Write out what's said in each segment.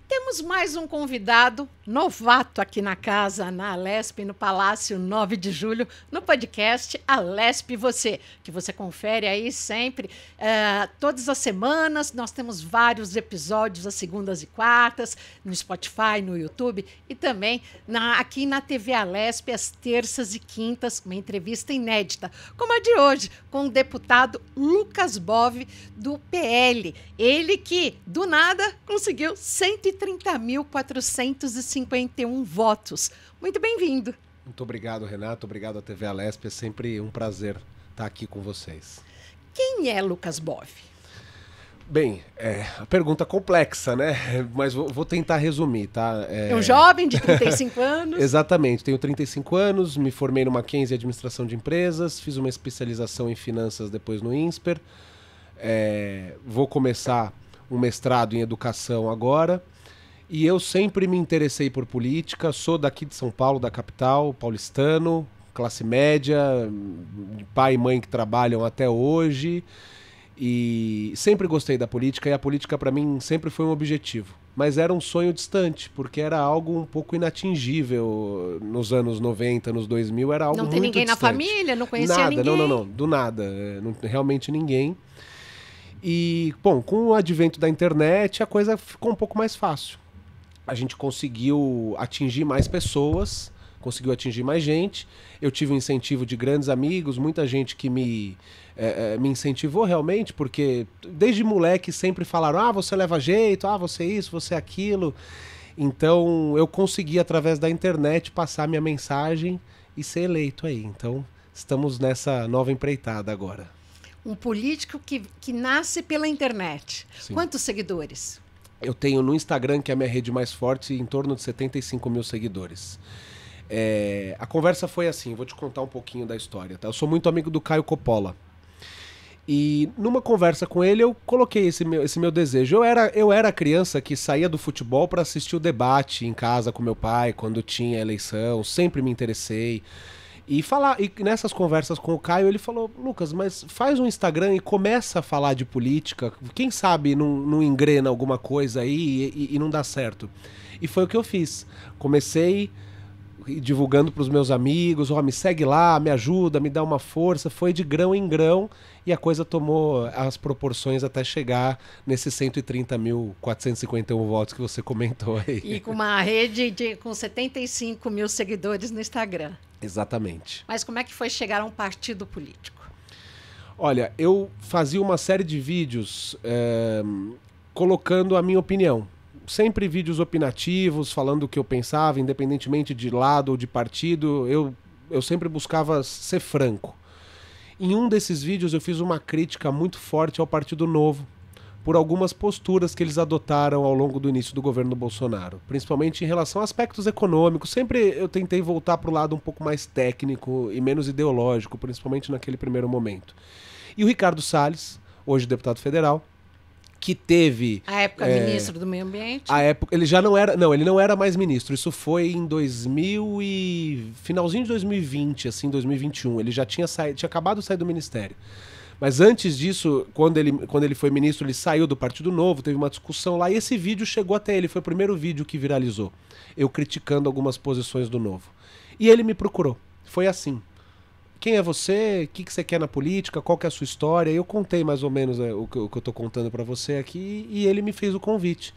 Temos mais um convidado novato aqui na casa, na Alesp, no Palácio 9 de Julho, no podcast Alesp e Você, que você confere aí sempre, todas as semanas. Nós temos vários episódios às segundas e quartas, no Spotify, no YouTube e também aqui na TV Alesp, às terças e quintas, uma entrevista inédita, como a de hoje, com o deputado Lucas Bove, do PL. Ele que, do nada, conseguiu 130.451 votos. Muito bem-vindo. Muito obrigado, Renato. Obrigado à TV Alesp. É sempre um prazer estar aqui com vocês. Quem é Lucas Bove? Bem, a pergunta complexa, né? Mas vou tentar resumir, tá? É um jovem de 35 anos? Exatamente. Tenho 35 anos, me formei no Mackenzie em Administração de Empresas, fiz uma especialização em Finanças depois no INSPER. Vou começar um mestrado em Educação agora. E eu sempre me interessei por política, sou daqui de São Paulo, da capital, paulistano, classe média, pai e mãe que trabalham até hoje, e sempre gostei da política, e a política para mim sempre foi um objetivo. Mas era um sonho distante, porque era algo um pouco inatingível nos anos 90, nos 2000, era algo muito distante. Não tem ninguém na família, não conhecia nada, ninguém? Não, do nada, realmente ninguém. E, bom, com o advento da internet, a coisa ficou um pouco mais fácil. A gente conseguiu atingir mais pessoas, conseguiu atingir mais gente. Eu tive um incentivo de grandes amigos, muita gente que me incentivou realmente, porque desde moleque sempre falaram, você leva jeito, você isso, você aquilo. Então eu consegui, através da internet, passar minha mensagem e ser eleito aí. Então estamos nessa nova empreitada agora. Um político que nasce pela internet. Sim. Quantos seguidores? Eu tenho no Instagram, que é a minha rede mais forte, em torno de 75 mil seguidores. A conversa foi assim, vou te contar um pouquinho da história. Tá? Eu sou muito amigo do Caio Coppola. E numa conversa com ele, eu coloquei esse meu desejo. Eu era criança que saía do futebol para assistir o debate em casa com meu pai, quando tinha eleição, sempre me interessei. E nessas conversas com o Caio, ele falou, Lucas, mas faz um Instagram e começa a falar de política, quem sabe não engrena alguma coisa aí e não dá certo. E foi o que eu fiz. Comecei divulgando para os meus amigos, me segue lá, me ajuda, me dá uma força. Foi de grão em grão e a coisa tomou as proporções até chegar nesses 130.451 votos que você comentou aí. E com uma rede com 75 mil seguidores no Instagram. Exatamente. Mas como é que foi chegar a um partido político? Olha, eu fazia uma série de vídeos colocando a minha opinião. Sempre vídeos opinativos, falando o que eu pensava, independentemente de lado ou de partido. Eu sempre buscava ser franco. Em um desses vídeos eu fiz uma crítica muito forte ao Partido Novo, por algumas posturas que eles adotaram ao longo do início do governo Bolsonaro, principalmente em relação a aspectos econômicos. Sempre eu tentei voltar para o lado um pouco mais técnico e menos ideológico, principalmente naquele primeiro momento. E o Ricardo Salles, hoje deputado federal, que teve... A época ministro do Meio Ambiente? A época, ele já não era... Não, ele não era mais ministro. Isso foi em finalzinho de 2020, assim, 2021. Ele já tinha acabado de sair do ministério. Mas antes disso, quando ele foi ministro, ele saiu do Partido Novo, teve uma discussão lá, e esse vídeo chegou até ele, foi o primeiro vídeo que viralizou, eu criticando algumas posições do Novo. E ele me procurou, foi assim, quem é você, o que você quer na política, qual que é a sua história? Eu contei mais ou menos o que eu estou contando para você aqui, e ele me fez o convite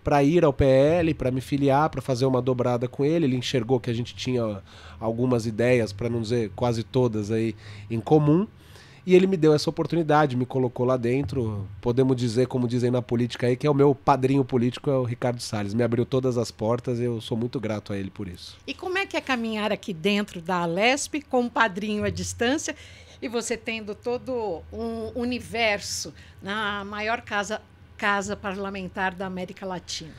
para ir ao PL, para me filiar, para fazer uma dobrada com ele. Ele enxergou que a gente tinha algumas ideias, para não dizer quase todas aí, em comum. E ele me deu essa oportunidade, me colocou lá dentro. Podemos dizer, como dizem na política aí, que é o meu padrinho político, é o Ricardo Salles. Me abriu todas as portas e eu sou muito grato a ele por isso. E como é que é caminhar aqui dentro da Alesp, com um padrinho à distância, e você tendo todo um universo na maior casa parlamentar da América Latina?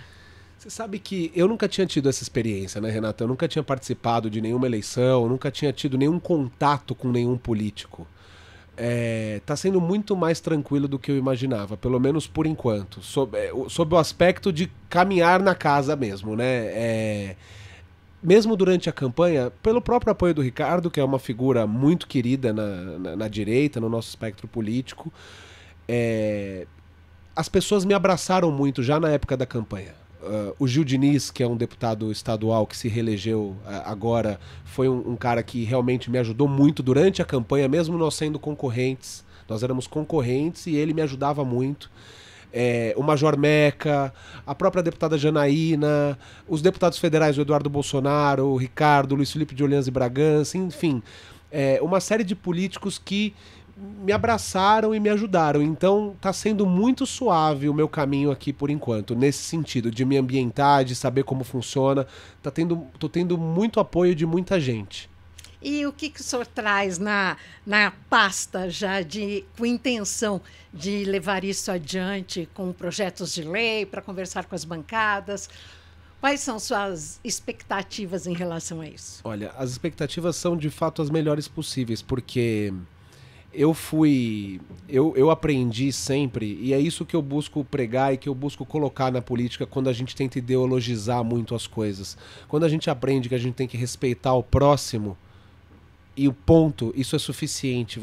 Você sabe que eu nunca tinha tido essa experiência, né, Renata? Eu nunca tinha participado de nenhuma eleição, nunca tinha tido nenhum contato com nenhum político. Tá sendo muito mais tranquilo do que eu imaginava, pelo menos por enquanto, sob o aspecto de caminhar na casa mesmo, né? Mesmo durante a campanha, pelo próprio apoio do Ricardo, que é uma figura muito querida na direita, no nosso espectro político, as pessoas me abraçaram muito já na época da campanha. o Gil Diniz, que é um deputado estadual que se reelegeu agora, foi um cara que realmente me ajudou muito durante a campanha, mesmo nós sendo concorrentes. Nós éramos concorrentes e ele me ajudava muito. O Major Meca, a própria deputada Janaína, os deputados federais, o Eduardo Bolsonaro, o Ricardo, o Luiz Felipe de Orleans e Bragança, enfim, uma série de políticos que me abraçaram e me ajudaram. Então tá sendo muito suave o meu caminho aqui por enquanto, nesse sentido, de me ambientar, de saber como funciona. Tô tendo muito apoio de muita gente. E o que o senhor traz na pasta já com intenção de levar isso adiante com projetos de lei, para conversar com as bancadas? Quais são suas expectativas em relação a isso? Olha, as expectativas são de fato as melhores possíveis, porque eu aprendi sempre, e é isso que eu busco pregar e que eu busco colocar na política quando a gente tenta ideologizar muito as coisas. Quando a gente aprende que a gente tem que respeitar o próximo, e o ponto, isso é suficiente.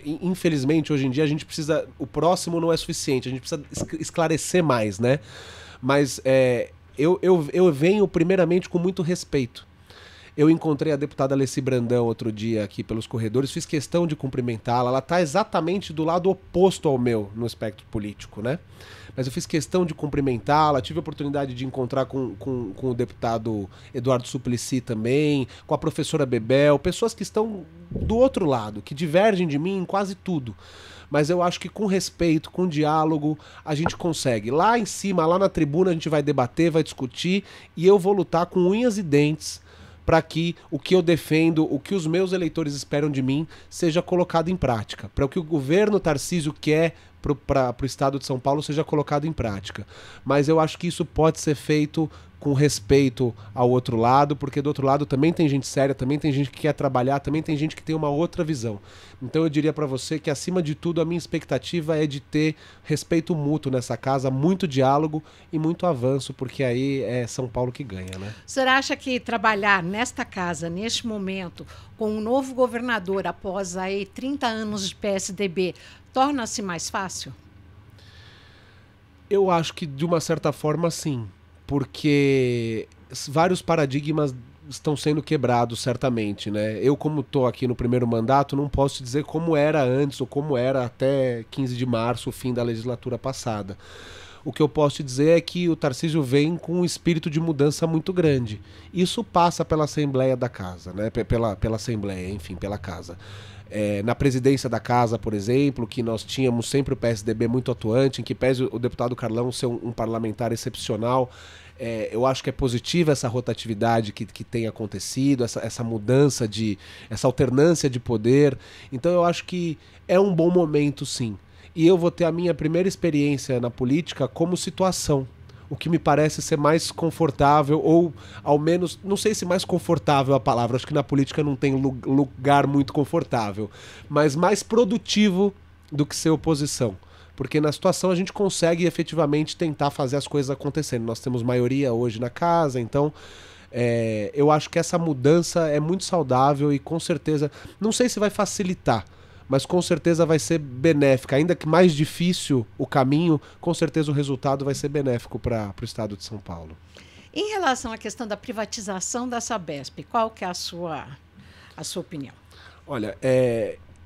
Infelizmente, hoje em dia, a gente precisa... O próximo não é suficiente, a gente precisa esclarecer mais, né? Mas eu venho primeiramente com muito respeito. Eu encontrei a deputada Alessi Brandão outro dia aqui pelos corredores, fiz questão de cumprimentá-la. Ela está exatamente do lado oposto ao meu no espectro político, né? Mas eu fiz questão de cumprimentá-la, tive a oportunidade de encontrar com o deputado Eduardo Suplicy também, com a professora Bebel, pessoas que estão do outro lado, que divergem de mim em quase tudo. Mas eu acho que com respeito, com diálogo, a gente consegue. Lá em cima, lá na tribuna, a gente vai debater, vai discutir, e eu vou lutar com unhas e dentes para que o que eu defendo, o que os meus eleitores esperam de mim, seja colocado em prática. Para o que o governo Tarcísio quer para o estado de São Paulo seja colocado em prática. Mas eu acho que isso pode ser feito com respeito ao outro lado, porque do outro lado também tem gente séria, também tem gente que quer trabalhar, também tem gente que tem uma outra visão. Então eu diria para você que, acima de tudo, a minha expectativa é de ter respeito mútuo nessa casa, muito diálogo e muito avanço, porque aí é São Paulo que ganha, né? O senhor acha que trabalhar nesta casa, neste momento, com um novo governador após aí 30 anos de PSDB, torna-se mais fácil? Eu acho que, de uma certa forma, sim. Porque vários paradigmas estão sendo quebrados, certamente, né? Eu, como estou aqui no primeiro mandato, não posso te dizer como era antes ou como era até 15 de março, o fim da legislatura passada. O que eu posso te dizer é que o Tarcísio vem com um espírito de mudança muito grande. Isso passa pela Assembleia da Casa, né? Pela Assembleia, enfim, pela Casa. Na presidência da casa, por exemplo, que nós tínhamos sempre o PSDB muito atuante, em que pese o deputado Carlão ser um parlamentar excepcional, eu acho que é positiva essa rotatividade que tem acontecido, essa mudança, essa alternância de poder. Então eu acho que é um bom momento, sim. E eu vou ter a minha primeira experiência na política como situação. O que me parece ser mais confortável, ou ao menos, não sei se mais confortável é a palavra, acho que na política não tem lugar muito confortável, mas mais produtivo do que ser oposição. Porque na situação a gente consegue efetivamente tentar fazer as coisas acontecerem. Nós temos maioria hoje na casa, então eu acho que essa mudança é muito saudável e com certeza, não sei se vai facilitar, mas com certeza vai ser benéfica. Ainda que mais difícil o caminho, com certeza o resultado vai ser benéfico para o estado de São Paulo. Em relação à questão da privatização da Sabesp, qual que é a sua opinião? Olha,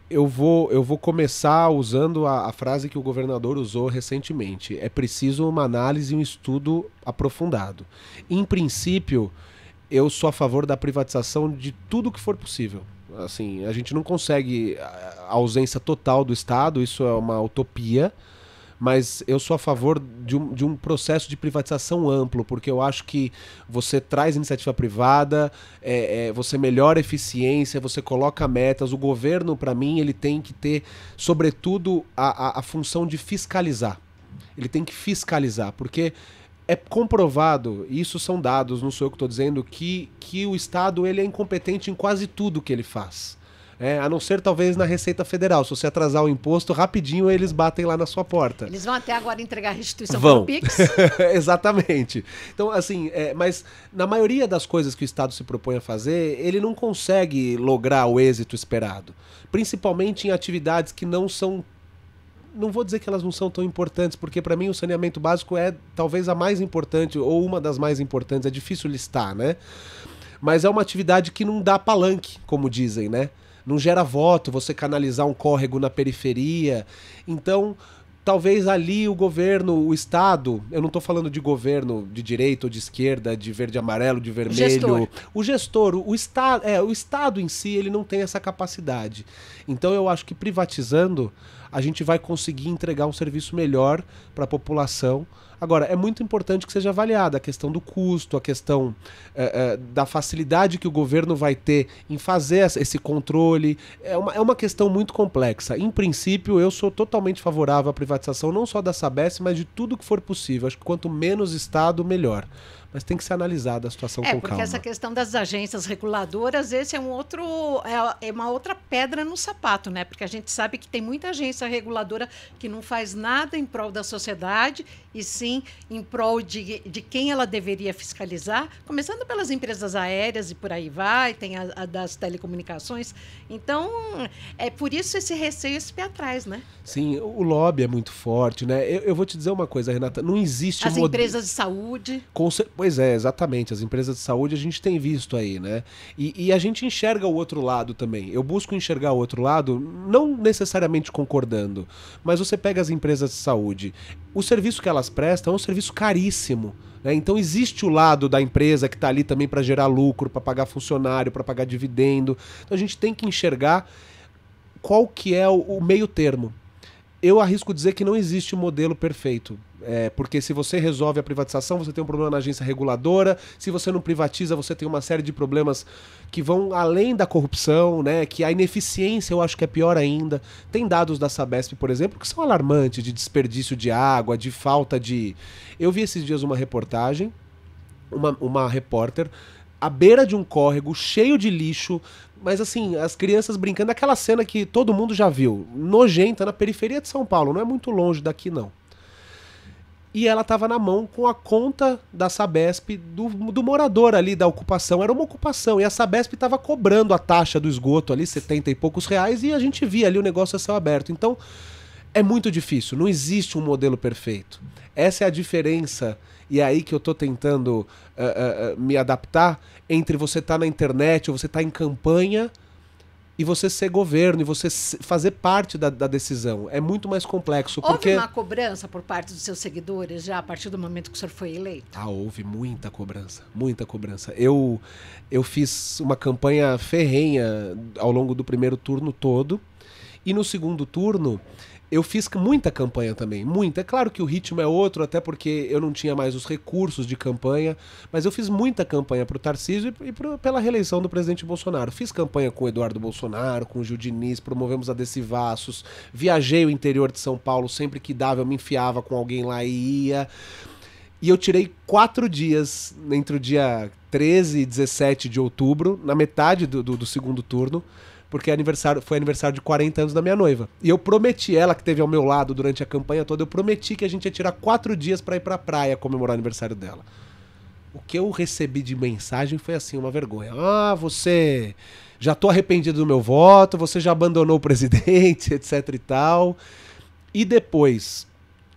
eu vou começar usando a frase que o governador usou recentemente. É preciso uma análise e um estudo aprofundado. Em princípio, eu sou a favor da privatização de tudo que for possível. Assim, a gente não consegue a ausência total do Estado, isso é uma utopia, mas eu sou a favor de um processo de privatização amplo, porque eu acho que você traz iniciativa privada, você melhora a eficiência, você coloca metas. O governo, para mim, ele tem que ter, sobretudo, a função de fiscalizar. Ele tem que fiscalizar, porque é comprovado, e isso são dados, não sou eu que estou dizendo, que o Estado ele é incompetente em quase tudo que ele faz. A não ser talvez na Receita Federal. Se você atrasar o imposto, rapidinho eles batem lá na sua porta. Eles vão até agora entregar a restituição pelo Pix? Exatamente. Então, assim, mas na maioria das coisas que o Estado se propõe a fazer, ele não consegue lograr o êxito esperado. Principalmente em atividades que não são não vou dizer que elas não são tão importantes, porque para mim o saneamento básico é talvez a mais importante, ou uma das mais importantes, é difícil listar, né? Mas é uma atividade que não dá palanque, como dizem, né? Não gera voto você canalizar um córrego na periferia. Então, talvez ali o governo, o Estado, eu não estou falando de governo de direita ou de esquerda, de verde e amarelo, de vermelho. O gestor, o Estado em si, ele não tem essa capacidade. Então eu acho que privatizando, a gente vai conseguir entregar um serviço melhor para a população. Agora, é muito importante que seja avaliada a questão do custo, a questão da facilidade que o governo vai ter em fazer esse controle. É uma questão muito complexa. Em princípio, eu sou totalmente favorável à privatização, não só da Sabesp, mas de tudo que for possível. Acho que quanto menos Estado, melhor. Mas tem que ser analisada a situação com calma. Porque essa questão das agências reguladoras, esse é uma outra pedra no sapato, né? Porque a gente sabe que tem muita agência reguladora que não faz nada em prol da sociedade, e sim em prol de quem ela deveria fiscalizar, começando pelas empresas aéreas e por aí vai, tem a das telecomunicações. Então, é por isso esse receio, esse pé atrás, né? Sim, o lobby é muito forte, né? Eu vou te dizer uma coisa, Renata, não existe... As empresas de saúde... Pois é, exatamente. As empresas de saúde a gente tem visto aí, né? E a gente enxerga o outro lado também. Eu busco enxergar o outro lado, não necessariamente concordando, mas você pega as empresas de saúde. O serviço que elas prestam é um serviço caríssimo, né? Então existe o lado da empresa que está ali também para gerar lucro, para pagar funcionário, para pagar dividendo. Então a gente tem que enxergar qual que é o meio termo. Eu arrisco dizer que não existe um modelo perfeito. Porque se você resolve a privatização, você tem um problema na agência reguladora. Se você não privatiza, você tem uma série de problemas que vão além da corrupção, né? Que a ineficiência eu acho que é pior ainda. Tem dados da Sabesp, por exemplo, que são alarmantes de desperdício de água, de falta de... Eu vi esses dias uma reportagem, uma repórter, à beira de um córrego, cheio de lixo, mas assim, as crianças brincando, aquela cena que todo mundo já viu, nojenta, na periferia de São Paulo, não é muito longe daqui não. E ela estava na mão com a conta da Sabesp do morador ali da ocupação. Era uma ocupação. E a Sabesp estava cobrando a taxa do esgoto ali, 70 e poucos reais, e a gente via ali o negócio a céu aberto. Então, é muito difícil. Não existe um modelo perfeito. Essa é a diferença, e é aí que eu estou tentando me adaptar, entre você estar na internet ou você estar em campanha e você ser governo, e você fazer parte da decisão. É muito mais complexo. Porque... Houve uma cobrança por parte dos seus seguidores já a partir do momento que o senhor foi eleito? Houve muita cobrança, muita cobrança. Eu fiz uma campanha ferrenha ao longo do primeiro turno todo, e no segundo turno eu fiz muita campanha também, muita. É claro que o ritmo é outro, até porque eu não tinha mais os recursos de campanha, mas eu fiz muita campanha para o Tarcísio e pela reeleição do presidente Bolsonaro. Fiz campanha com o Eduardo Bolsonaro, com o Gil Diniz, promovemos a Decivaços, viajei o interior de São Paulo, sempre que dava eu me enfiava com alguém lá e ia. E eu tirei 4 dias, entre o dia 13 e 17 de outubro, na metade do segundo turno, porque foi aniversário de 40 anos da minha noiva. E eu prometi, ela que esteve ao meu lado durante a campanha toda, eu prometi que a gente ia tirar 4 dias para ir pra praia comemorar o aniversário dela. O que eu recebi de mensagem foi assim, uma vergonha. Você... Já tô arrependido do meu voto, você já abandonou o presidente, etc e tal. E depois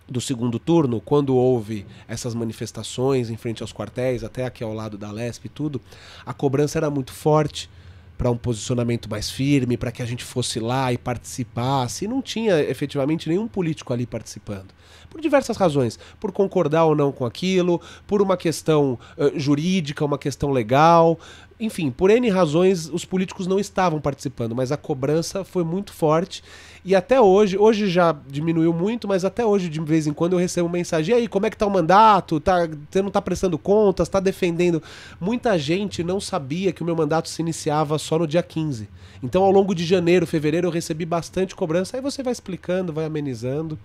do segundo turno, quando houve essas manifestações em frente aos quartéis, até aqui ao lado da Lesp e tudo, a cobrança era muito forte para um posicionamento mais firme, para que a gente fosse lá e participasse. E não tinha efetivamente nenhum político ali participando. Por diversas razões. Por concordar ou não com aquilo, por uma questão jurídica, uma questão legal. Enfim, por N razões, os políticos não estavam participando, mas a cobrança foi muito forte. E até hoje já diminuiu muito, mas até hoje, de vez em quando, eu recebo mensagem: e aí, como é que tá o mandato? Você não tá prestando contas? Tá defendendo? Muita gente não sabia que o meu mandato se iniciava só no dia 15. Então, ao longo de janeiro, fevereiro, eu recebi bastante cobrança. Aí você vai explicando, vai amenizando.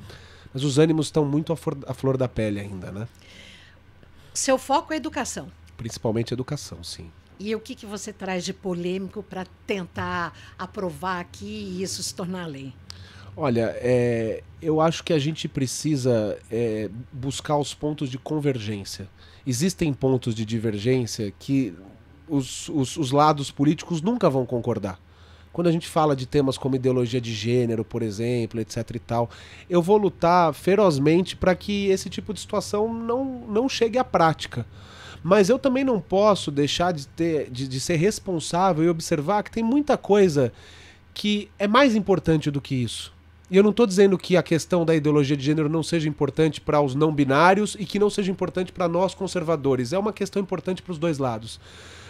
Mas os ânimos estão muito à flor da pele ainda, né? Seu foco é educação. Principalmente educação, sim. E o que você traz de polêmico para tentar aprovar aqui e isso se tornar lei? Olha, eu acho que a gente precisa buscar os pontos de convergência. Existem pontos de divergência que os lados políticos nunca vão concordar. quando a gente fala de temas como ideologia de gênero, por exemplo, etc e tal, eu vou lutar ferozmente para que esse tipo de situação não chegue à prática. Mas eu também não posso deixar de ser responsável e observar que tem muita coisa que é mais importante do que isso. E eu não estou dizendo que a questão da ideologia de gênero não seja importante para os não binários e que não seja importante para nós conservadores. É uma questão importante para os dois lados.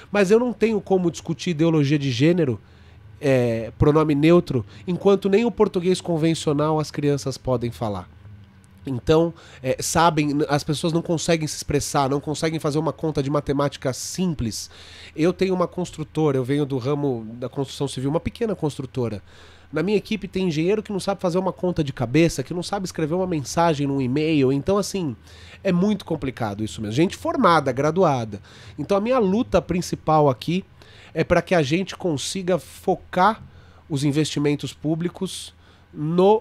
Mas eu não tenho como discutir ideologia de gênero, pronome neutro, enquanto nem o português convencional as crianças podem falar. Então, as pessoas não conseguem se expressar, não conseguem fazer uma conta de matemática simples. Eu tenho uma construtora, eu venho do ramo da construção civil, uma pequena construtora. Na minha equipe tem engenheiro que não sabe fazer uma conta de cabeça, que não sabe escrever uma mensagem num e-mail. Então, assim, é muito complicado isso mesmo. Gente formada, graduada. Então, a minha luta principal aqui é para que a gente consiga focar os investimentos públicos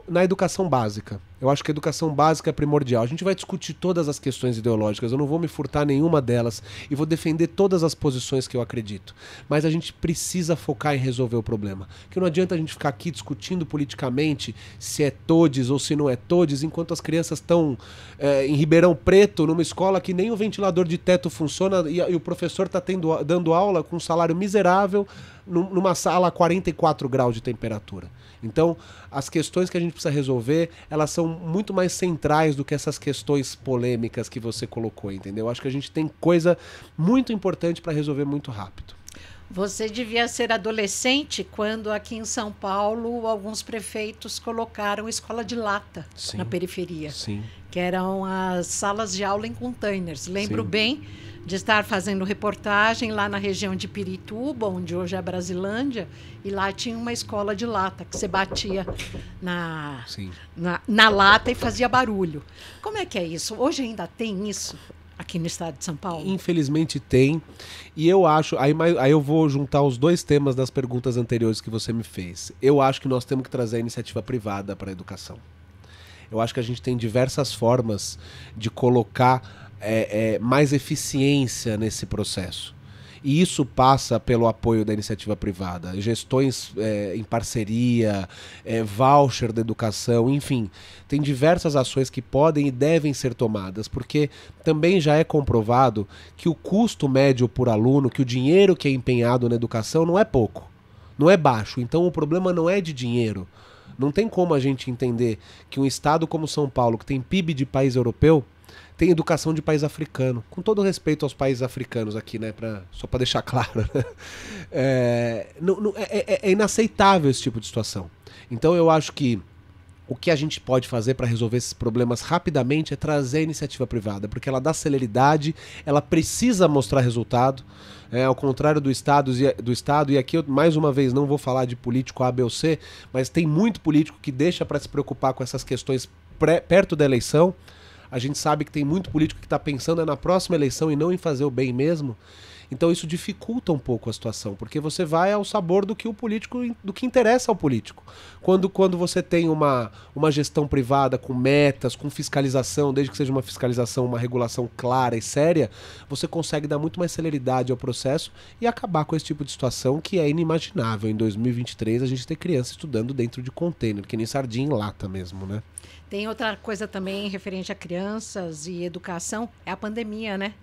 na educação básica. Eu acho que a educação básica é primordial. A gente vai discutir todas as questões ideológicas, eu não vou me furtar nenhuma delas e vou defender todas as posições que eu acredito. Mas a gente precisa focar em resolver o problema. Que não adianta a gente ficar aqui discutindo politicamente se é todes ou se não é todes, enquanto as crianças estão em Ribeirão Preto, numa escola que nem o ventilador de teto funciona e o professor está dando aula com um salário miserável numa sala a 44 graus de temperatura. Então, as questões que a gente precisa resolver, elas são muito mais centrais do que essas questões polêmicas que você colocou, entendeu? Acho que a gente tem coisa muito importante para resolver muito rápido. Você devia ser adolescente quando aqui em São Paulo alguns prefeitos colocaram escola de lata na periferia. Sim. Que eram as salas de aula em containers. Lembro Sim. bem de estar fazendo reportagem lá na região de Pirituba, onde hoje é Brasilândia, e lá tinha uma escola de lata, que você batia na lata e fazia barulho. Como é que é isso? Hoje ainda tem isso aqui no estado de São Paulo? Infelizmente tem, e eu acho, aí eu vou juntar os dois temas das perguntas anteriores que você me fez. Eu acho que nós temos que trazer a iniciativa privada para a educação. Eu acho que a gente tem diversas formas de colocar mais eficiência nesse processo. E isso passa pelo apoio da iniciativa privada, gestões em parceria, voucher da educação, enfim. Tem diversas ações que podem e devem ser tomadas, porque também já é comprovado que o custo médio por aluno, que o dinheiro que é empenhado na educação não é pouco, não é baixo. Então o problema não é de dinheiro. Não tem como a gente entender que um estado como São Paulo, que tem PIB de país europeu, tem educação de país africano. Com todo respeito aos países africanos aqui, né? Só para deixar claro. Né? É inaceitável esse tipo de situação. Então eu acho que o que a gente pode fazer para resolver esses problemas rapidamente é trazer a iniciativa privada, porque ela dá celeridade, ela precisa mostrar resultado. Ao contrário do Estado, e aqui eu mais uma vez não vou falar de político A, B ou C, mas tem muito político que deixa para se preocupar com essas questões perto da eleição. A gente sabe que tem muito político que está pensando na próxima eleição e não em fazer o bem mesmo. Então isso dificulta um pouco a situação, porque você vai ao sabor do que interessa ao político. Quando você tem uma gestão privada com metas, com fiscalização, desde que seja uma fiscalização, uma regulação clara e séria, você consegue dar muito mais celeridade ao processo e acabar com esse tipo de situação que é inimaginável. Em 2023 a gente ter criança estudando dentro de container, que nem sardinha em lata mesmo, né? Tem outra coisa também referente a crianças e educação, é a pandemia, né?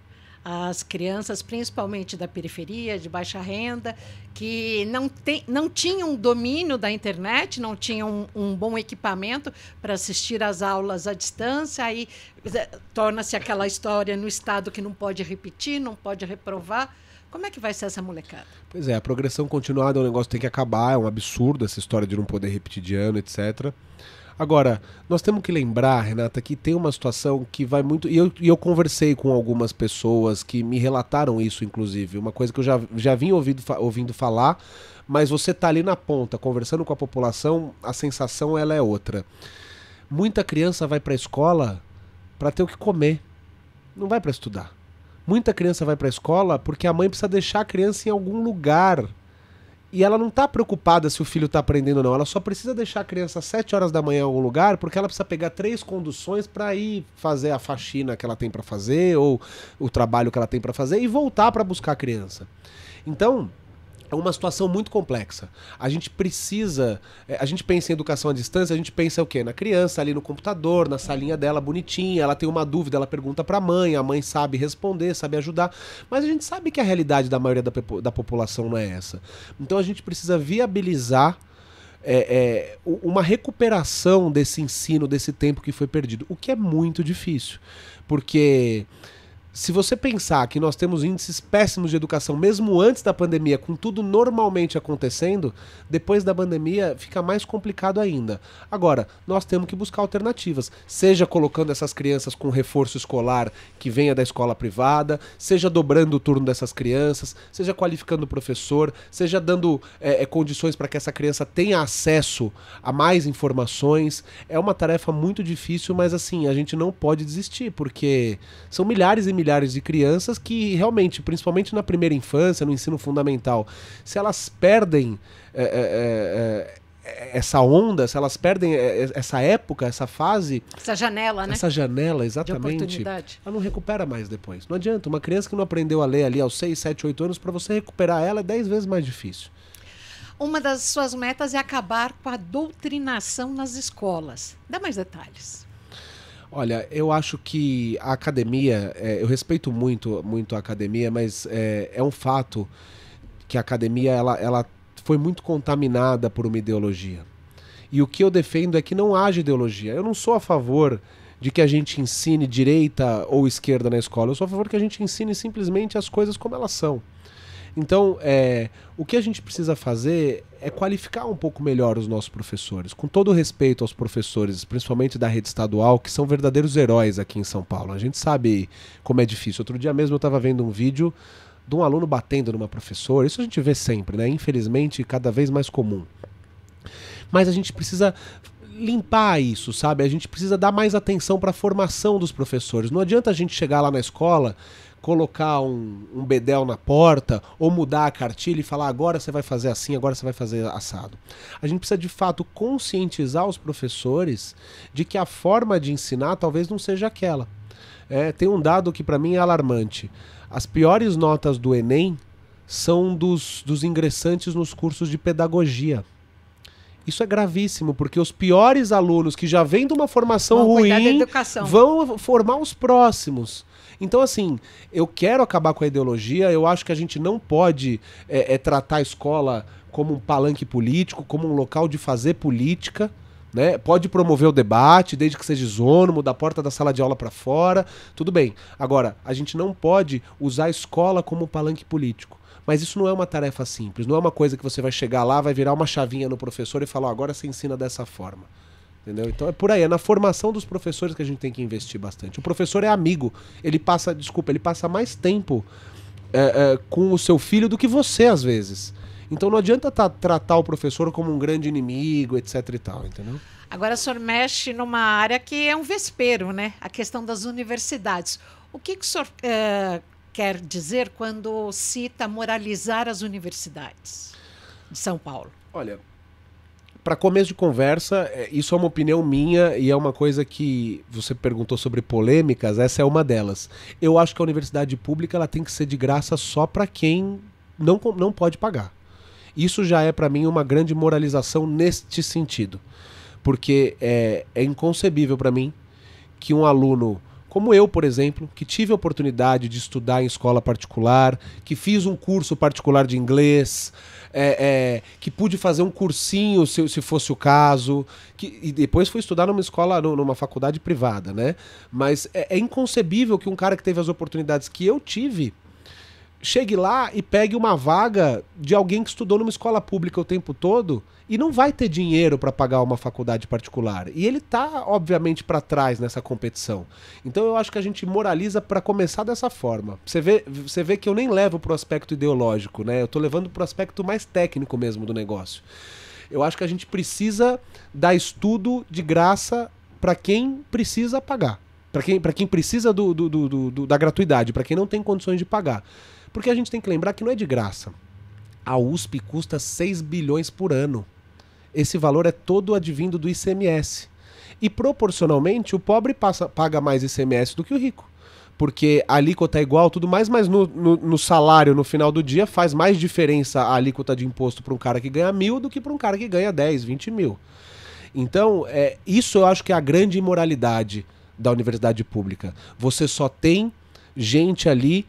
As crianças, principalmente da periferia, de baixa renda, que não tinham domínio da internet, não tinham um bom equipamento para assistir às aulas à distância, aí torna-se aquela história no estado que não pode repetir, não pode reprovar. Como é que vai ser essa molecada? Pois é, a progressão continuada, o negócio tem que acabar, é um absurdo essa história de não poder repetir de ano, etc. Agora, nós temos que lembrar, Renata, que tem uma situação que vai muito... E eu conversei com algumas pessoas que me relataram isso, inclusive. Uma coisa que eu já vim ouvindo falar, mas você tá ali na ponta, conversando com a população, a sensação ela é outra. Muita criança vai para a escola para ter o que comer. Não vai para estudar. Muita criança vai para a escola porque a mãe precisa deixar a criança em algum lugar. E ela não está preocupada se o filho está aprendendo ou não. Ela só precisa deixar a criança às 7 horas da manhã em algum lugar, porque ela precisa pegar 3 conduções para ir fazer a faxina que ela tem para fazer, ou o trabalho que ela tem para fazer, e voltar para buscar a criança. Então, É uma situação muito complexa. A gente precisa... A gente pensa em educação à distância, a gente pensa o quê? Na criança ali no computador, na salinha dela bonitinha, ela tem uma dúvida, ela pergunta pra mãe, a mãe sabe responder, sabe ajudar, mas a gente sabe que a realidade da maioria da população não é essa. Então a gente precisa viabilizar uma recuperação desse ensino, desse tempo que foi perdido, o que é muito difícil, porque... Se você pensar que nós temos índices péssimos de educação, mesmo antes da pandemia, com tudo normalmente acontecendo, depois da pandemia fica mais complicado ainda. Agora, nós temos que buscar alternativas, seja colocando essas crianças com reforço escolar que venha da escola privada, seja dobrando o turno dessas crianças, seja qualificando o professor, seja dando condições para que essa criança tenha acesso a mais informações. É uma tarefa muito difícil, mas assim, a gente não pode desistir, porque são milhares e milhares de crianças que realmente, principalmente na primeira infância, no ensino fundamental, se elas perdem essa onda, se elas perdem essa época, essa fase... Essa janela, né? Essa janela, exatamente. De oportunidade. Ela não recupera mais depois. Não adianta. Uma criança que não aprendeu a ler ali aos 6, 7, 8 anos, para você recuperar ela é 10 vezes mais difícil. Uma das suas metas é acabar com a doutrinação nas escolas. Dá mais detalhes. Olha, eu acho que a academia, eu respeito muito, muito a academia, mas é um fato que a academia ela foi muito contaminada por uma ideologia. E o que eu defendo é que não haja ideologia. Eu não sou a favor de que a gente ensine direita ou esquerda na escola. Eu sou a favor que a gente ensine simplesmente as coisas como elas são. Então, o que a gente precisa fazer é qualificar um pouco melhor os nossos professores, com todo o respeito aos professores, principalmente da rede estadual, que são verdadeiros heróis aqui em São Paulo. A gente sabe como é difícil. Outro dia mesmo eu estava vendo um vídeo de um aluno batendo numa professora. Isso a gente vê sempre, né? Infelizmente, cada vez mais comum. Mas a gente precisa limpar isso, sabe? A gente precisa dar mais atenção para a formação dos professores. Não adianta a gente chegar lá na escola, colocar um bedel na porta ou mudar a cartilha e falar agora você vai fazer assim, agora você vai fazer assado. A gente precisa de fato conscientizar os professores de que a forma de ensinar talvez não seja aquela. Tem um dado que para mim é alarmante. As piores notas do Enem são dos ingressantes nos cursos de pedagogia. Isso é gravíssimo, porque os piores alunos que já vêm de uma formação ruim vão formar os próximos. Então, assim, eu quero acabar com a ideologia, eu acho que a gente não pode tratar a escola como um palanque político, como um local de fazer política, né? Pode promover o debate, desde que seja isônomo, da porta da sala de aula para fora, tudo bem. Agora, a gente não pode usar a escola como palanque político. Mas isso não é uma tarefa simples, não é uma coisa que você vai chegar lá, vai virar uma chavinha no professor e falar, agora você ensina dessa forma. Entendeu? Então é por aí, é na formação dos professores que a gente tem que investir bastante. O professor é amigo, ele passa mais tempo com o seu filho do que você, às vezes. Então não adianta tratar o professor como um grande inimigo, etc e tal, entendeu? Agora o senhor mexe numa área que é um vespeiro, né? A questão das universidades. O que o senhor quer dizer quando cita moralizar as universidades de São Paulo? Olha, para começo de conversa, isso é uma opinião minha e é uma coisa que você perguntou sobre polêmicas, essa é uma delas. Eu acho que a universidade pública ela tem que ser de graça só para quem não pode pagar. Isso já é para mim uma grande moralização neste sentido, porque é inconcebível para mim que um aluno como eu, por exemplo, que tive a oportunidade de estudar em escola particular, que fiz um curso particular de inglês, que pude fazer um cursinho, se fosse o caso, e depois fui estudar numa escola, numa faculdade privada, né? Mas é inconcebível que um cara que teve as oportunidades que eu tive chegue lá e pegue uma vaga de alguém que estudou numa escola pública o tempo todo e não vai ter dinheiro para pagar uma faculdade particular. E ele tá, obviamente, para trás nessa competição. Então eu acho que a gente moraliza para começar dessa forma. Você vê que eu nem levo pro aspecto ideológico, né? Eu tô levando pro aspecto mais técnico mesmo do negócio. Eu acho que a gente precisa dar estudo de graça para quem precisa pagar. Para quem precisa da gratuidade, para quem não tem condições de pagar. Porque a gente tem que lembrar que não é de graça. A USP custa 6 bilhões por ano. Esse valor é todo advindo do ICMS. E proporcionalmente o pobre paga mais ICMS do que o rico. porque a alíquota é igual, tudo mais, mas no salário, no final do dia, faz mais diferença a alíquota de imposto para um cara que ganha 1.000 do que para um cara que ganha 10, 20 mil. Então, isso eu acho que é a grande imoralidade da universidade pública. Você só tem gente ali,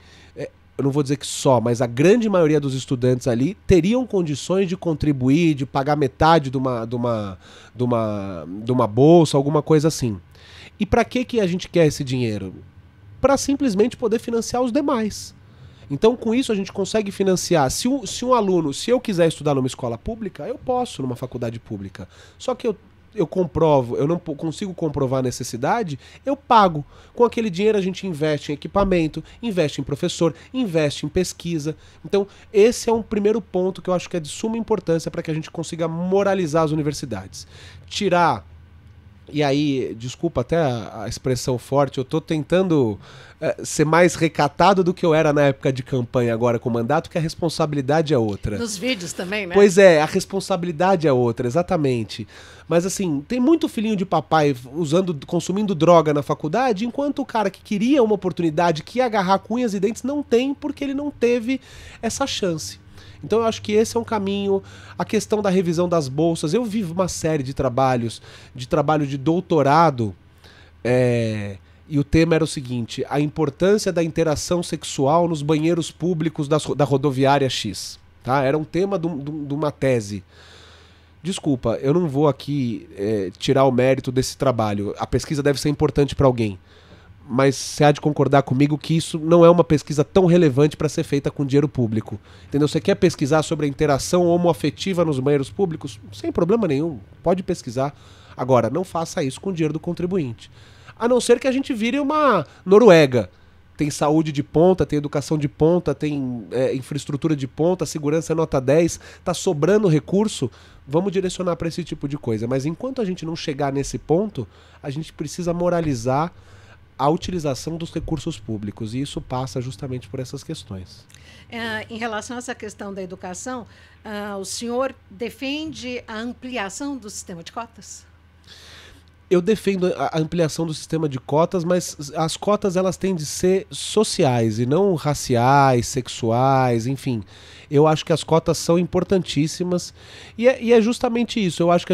eu não vou dizer que só, mas a grande maioria dos estudantes ali teriam condições de contribuir, de pagar metade de uma bolsa, alguma coisa assim. E para que a gente quer esse dinheiro? Para simplesmente poder financiar os demais. Então, com isso, a gente consegue financiar. Se um aluno, se eu quiser estudar numa escola pública, eu posso numa faculdade pública. Só que eu comprovo, eu não consigo comprovar a necessidade, eu pago. Com aquele dinheiro a gente investe em equipamento, investe em professor, investe em pesquisa. Então, esse é um primeiro ponto que eu acho que é de suma importância para que a gente consiga moralizar as universidades. Tirar... E aí, desculpa até a expressão forte, eu tô tentando ser mais recatado do que eu era na época de campanha agora com o mandato, que a responsabilidade é outra. Nos vídeos também, né? Pois é, a responsabilidade é outra, exatamente. Mas assim, tem muito filhinho de papai consumindo droga na faculdade, enquanto o cara que queria uma oportunidade, que ia agarrar com unhas e dentes, não tem, porque ele não teve essa chance. Então eu acho que esse é um caminho. A questão da revisão das bolsas. Eu vivo uma série de trabalho de doutorado, e o tema era o seguinte: a importância da interação sexual nos banheiros públicos da rodoviária X. Tá? Era um tema de uma tese. Desculpa, eu não vou aqui tirar o mérito desse trabalho. A pesquisa deve ser importante para alguém. Mas você há de concordar comigo que isso não é uma pesquisa tão relevante para ser feita com dinheiro público. Entendeu? Você quer pesquisar sobre a interação homoafetiva nos banheiros públicos? Sem problema nenhum, pode pesquisar. Agora, não faça isso com o dinheiro do contribuinte. A não ser que a gente vire uma Noruega. Tem saúde de ponta, tem educação de ponta, tem infraestrutura de ponta, segurança é nota 10, tá sobrando recurso, vamos direcionar para esse tipo de coisa. Mas enquanto a gente não chegar nesse ponto, a gente precisa moralizar a utilização dos recursos públicos, e isso passa justamente por essas questões. Em relação a essa questão da educação, o senhor defende a ampliação do sistema de cotas? Eu defendo a ampliação do sistema de cotas, mas as cotas elas têm de ser sociais e não raciais, sexuais, enfim. Eu acho que as cotas são importantíssimas e é justamente isso. Eu acho que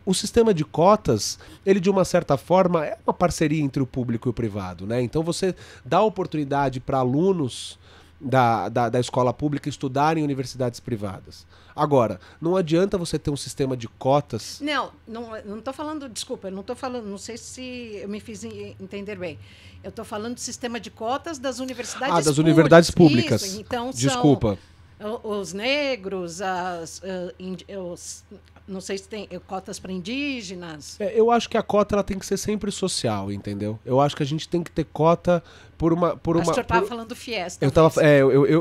o sistema de cotas, ele de uma certa forma é uma parceria entre o público e o privado, né? Então você dá oportunidade para alunos da escola pública estudarem em universidades privadas. Agora, não adianta você ter um sistema de cotas... Não estou falando, desculpa, não sei se eu me fiz entender bem. Eu estou falando do sistema de cotas das universidades públicas. Das universidades públicas. Isso, então desculpa. Os negros, não sei se tem cotas para indígenas. Eu acho que a cota ela tem que ser sempre social, entendeu? Eu acho que a gente tem que ter cota por uma... Acho que o senhor estava falando do FIES.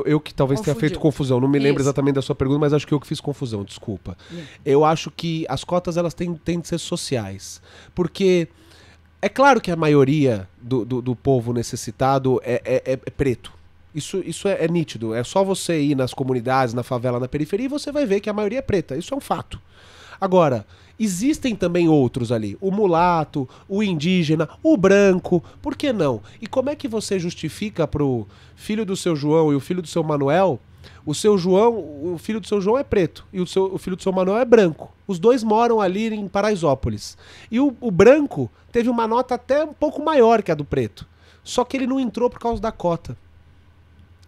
Eu que talvez tenha feito confusão. Não me lembro exatamente da sua pergunta, mas acho que eu que fiz confusão, desculpa. Eu acho que as cotas elas têm de ser sociais. Porque é claro que a maioria do povo necessitado é preto. Isso é nítido. É só você ir nas comunidades, na favela, na periferia, e você vai ver que a maioria é preta. Isso é um fato. Agora, existem também outros ali. O mulato, o indígena, o branco. Por que não? E como é que você justifica pro filho do seu João e o filho do seu Manuel? O filho do seu João é preto e o filho do seu Manuel é branco. Os dois moram ali em Paraisópolis. E o branco teve uma nota até um pouco maior que a do preto. Só que ele não entrou por causa da cota.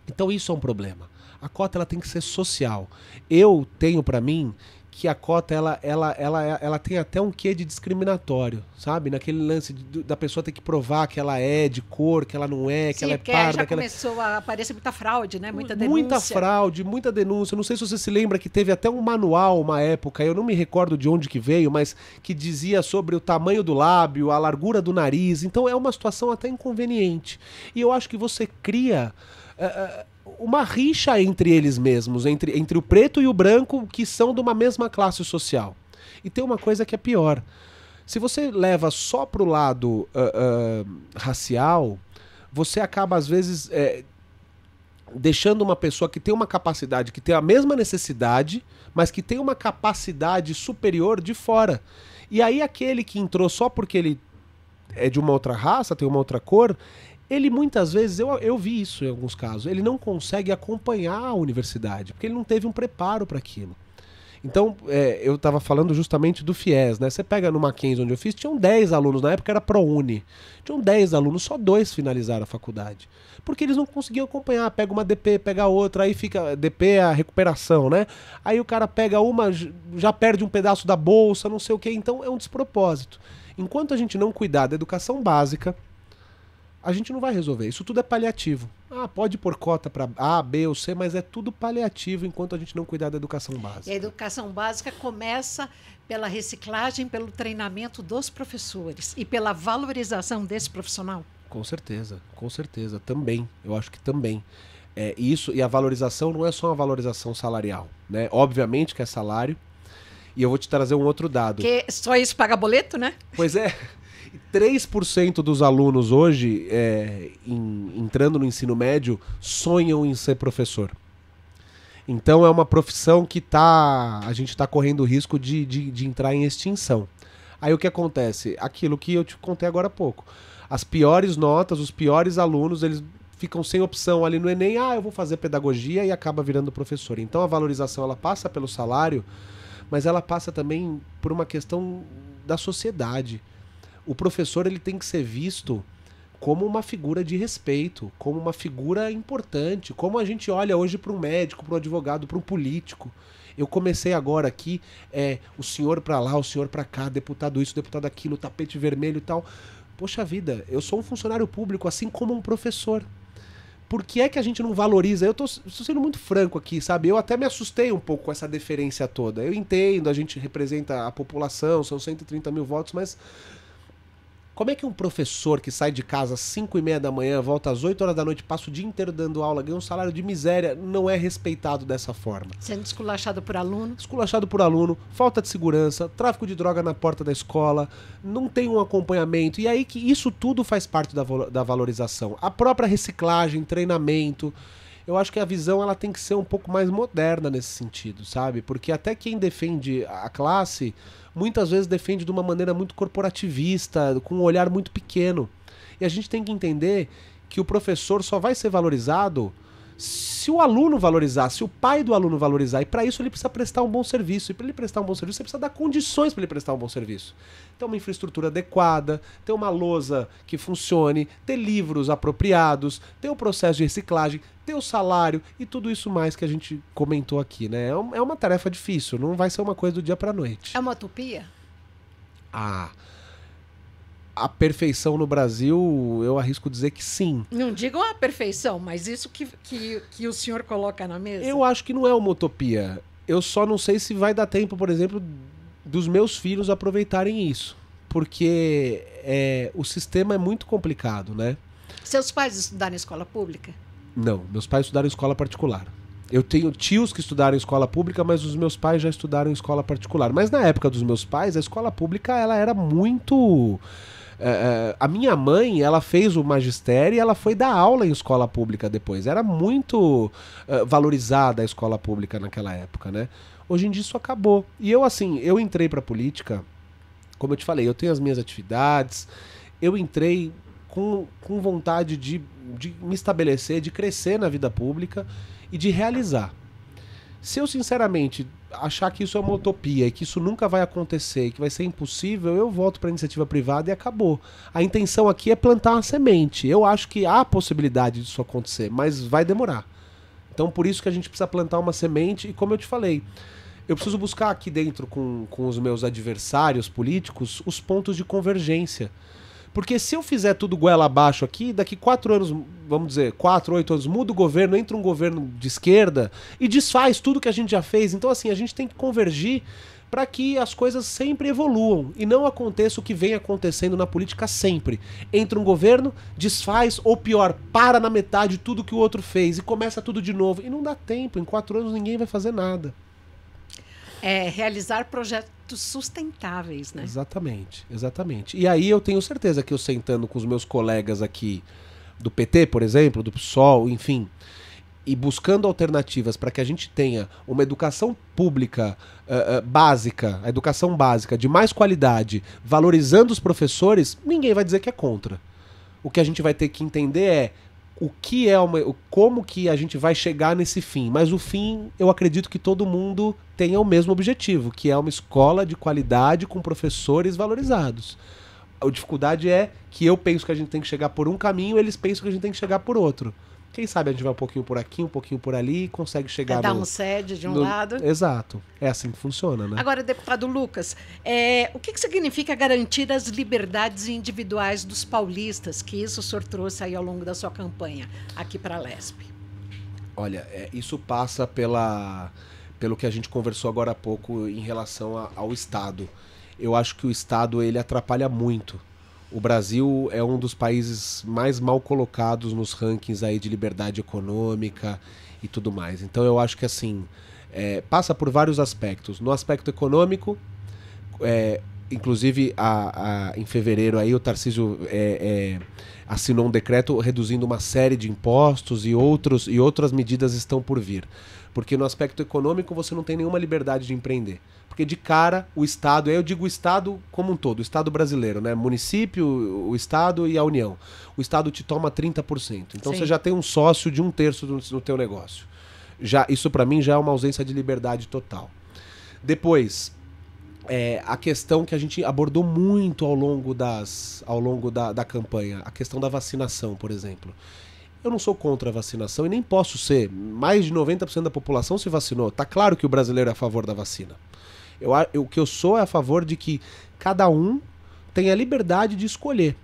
Então isso é um problema. A cota ela tem que ser social. Eu tenho para mim que a cota ela tem até um quê de discriminatório, sabe? Naquele lance da pessoa ter que provar que ela é de cor, que ela não é, que ela é parda. Já começou a aparecer muita fraude, né? Muita denúncia. Muita fraude, muita denúncia. Não sei se você se lembra que teve até um manual uma época, eu não me recordo de onde que veio, mas que dizia sobre o tamanho do lábio, a largura do nariz. Então é uma situação até inconveniente. E eu acho que você cria... uma rixa entre eles mesmos, entre o preto e o branco, que são de uma mesma classe social. E tem uma coisa que é pior. Se você leva só para o lado racial, você acaba, às vezes, deixando uma pessoa que tem uma capacidade, que tem a mesma necessidade, mas que tem uma capacidade superior de fora. E aí aquele que entrou só porque ele é de uma outra raça, tem uma outra cor... ele muitas vezes, eu vi isso em alguns casos, ele não consegue acompanhar a universidade, porque ele não teve um preparo para aquilo. Então, eu estava falando justamente do FIES, né? Você pega no Mackenzie, onde eu fiz, tinham 10 alunos, na época era ProUni. Tinham 10 alunos, só 2 finalizaram a faculdade. Porque eles não conseguiam acompanhar. Pega uma DP, pega outra, aí fica... DP é a recuperação, né? Aí o cara pega uma, já perde um pedaço da bolsa, não sei o quê. Então, é um despropósito. Enquanto a gente não cuidar da educação básica, a gente não vai resolver. Isso tudo é paliativo. Pode pôr cota para A, B ou C, mas é tudo paliativo enquanto a gente não cuidar da educação básica. E a educação básica começa pela reciclagem, pelo treinamento dos professores e pela valorização desse profissional. Com certeza, também. Eu acho que também. Isso, e a valorização não é só uma valorização salarial, né? Obviamente que é salário. E eu vou te trazer um outro dado. Porque só isso paga boleto, né? Pois é. 3% dos alunos hoje, entrando no ensino médio, sonham em ser professor. Então é uma profissão que a gente está correndo o risco de entrar em extinção. Aí o que acontece? Aquilo que eu te contei agora há pouco. As piores notas, os piores alunos, eles ficam sem opção ali no Enem. Eu vou fazer pedagogia e acaba virando professor. Então a valorização ela passa pelo salário, mas ela passa também por uma questão da sociedade. O professor ele tem que ser visto como uma figura de respeito, como uma figura importante, como a gente olha hoje para um médico, para um advogado, para um político. Eu comecei agora aqui, o senhor para lá, o senhor para cá, deputado isso, deputado aquilo, tapete vermelho e tal. Poxa vida, eu sou um funcionário público, assim como um professor. Por que é que a gente não valoriza? Eu tô sendo muito franco aqui, sabe? Eu até me assustei um pouco com essa deferência toda. Eu entendo, a gente representa a população, são 130 mil votos, mas... como é que um professor que sai de casa às 5h30 da manhã, volta às 8 horas da noite, passa o dia inteiro dando aula, ganha um salário de miséria, não é respeitado dessa forma? Sendo esculachado por aluno. Esculachado por aluno, falta de segurança, tráfico de droga na porta da escola, não tem um acompanhamento. E aí que isso tudo faz parte da valorização. A própria reciclagem, treinamento. Eu acho que a visão ela tem que ser um pouco mais moderna nesse sentido, sabe? Porque até quem defende a classe... muitas vezes defende de uma maneira muito corporativista, com um olhar muito pequeno. E a gente tem que entender que o professor só vai ser valorizado se o aluno valorizar, se o pai do aluno valorizar. E para isso ele precisa prestar um bom serviço. E para ele prestar um bom serviço, você precisa dar condições para ele prestar um bom serviço. Ter uma infraestrutura adequada, ter uma lousa que funcione, ter livros apropriados, ter o processo de reciclagem, ter o salário e tudo isso mais que a gente comentou aqui, né? É uma tarefa difícil, não vai ser uma coisa do dia pra noite. É uma utopia? A perfeição no Brasil, eu arrisco dizer que sim. Não digam a perfeição, mas isso que o senhor coloca na mesa? Eu acho que não é uma utopia. Eu só não sei se vai dar tempo, por exemplo, dos meus filhos aproveitarem isso. Porque o sistema é muito complicado, né? Seus pais estudaram em escola pública? Não, meus pais estudaram em escola particular. Eu tenho tios que estudaram em escola pública, mas os meus pais já estudaram em escola particular. Mas na época dos meus pais, a escola pública ela era muito... a minha mãe, ela fez o magistério e ela foi dar aula em escola pública depois. Era muito valorizada a escola pública naquela época, né? Hoje em dia isso acabou. E eu, assim, eu entrei pra política, como eu te falei, eu tenho as minhas atividades, eu entrei com vontade de me estabelecer, de crescer na vida pública e de realizar. Se eu, sinceramente, achar que isso é uma utopia e que isso nunca vai acontecer e que vai ser impossível, eu volto para a iniciativa privada e acabou. A intenção aqui é plantar uma semente. Eu acho que há a possibilidade disso acontecer, mas vai demorar. Então, por isso que a gente precisa plantar uma semente e, como eu te falei, eu preciso buscar aqui dentro com os meus adversários políticos os pontos de convergência. Porque se eu fizer tudo goela abaixo aqui, daqui 4 anos, vamos dizer, 4, 8 anos, muda o governo, entra um governo de esquerda e desfaz tudo que a gente já fez. Então, assim, a gente tem que convergir para que as coisas sempre evoluam e não aconteça o que vem acontecendo na política sempre. Entra um governo, desfaz, ou pior, para na metade tudo que o outro fez e começa tudo de novo. E não dá tempo, em 4 anos ninguém vai fazer nada. Realizar projetos sustentáveis, né? Exatamente, exatamente. E aí eu tenho certeza que eu sentando com os meus colegas aqui do PT, por exemplo, do PSOL, enfim, e buscando alternativas para que a gente tenha uma educação pública básica, a educação básica de mais qualidade, valorizando os professores, ninguém vai dizer que é contra. O que a gente vai ter que entender é como que a gente vai chegar nesse fim. Mas o fim, eu acredito que todo mundo tenha o mesmo objetivo, que é uma escola de qualidade com professores valorizados. A dificuldade é que eu penso que a gente tem que chegar por um caminho, eles pensam que a gente tem que chegar por outro. Quem sabe a gente vai um pouquinho por aqui, um pouquinho por ali e consegue chegar dar um sede de um lado. Exato. É assim que funciona, né? Agora, deputado Lucas, o que significa garantir as liberdades individuais dos paulistas, que isso o senhor trouxe aí ao longo da sua campanha aqui para a Lesp? Olha, isso passa pelo que a gente conversou agora há pouco em relação ao Estado. Eu acho que o Estado ele atrapalha muito. O Brasil é um dos países mais mal colocados nos rankings aí de liberdade econômica e tudo mais. Então eu acho que assim, passa por vários aspectos. No aspecto econômico, inclusive em fevereiro aí o Tarcísio assinou um decreto reduzindo uma série de impostos e outras medidas estão por vir. Porque no aspecto econômico você não tem nenhuma liberdade de empreender. Porque de cara, o Estado, eu digo o Estado como um todo, o Estado brasileiro, né? Município, o Estado e a União. O Estado te toma 30%. Então Sim. Você já tem um sócio de 1/3 no teu negócio. Isso para mim já é uma ausência de liberdade total. Depois, a questão que a gente abordou muito ao longo da campanha, a questão da vacinação, por exemplo. Eu não sou contra a vacinação e nem posso ser. Mais de 90% da população se vacinou. Tá claro que o brasileiro é a favor da vacina. O que eu sou é a favor de que cada um tenha a liberdade de escolher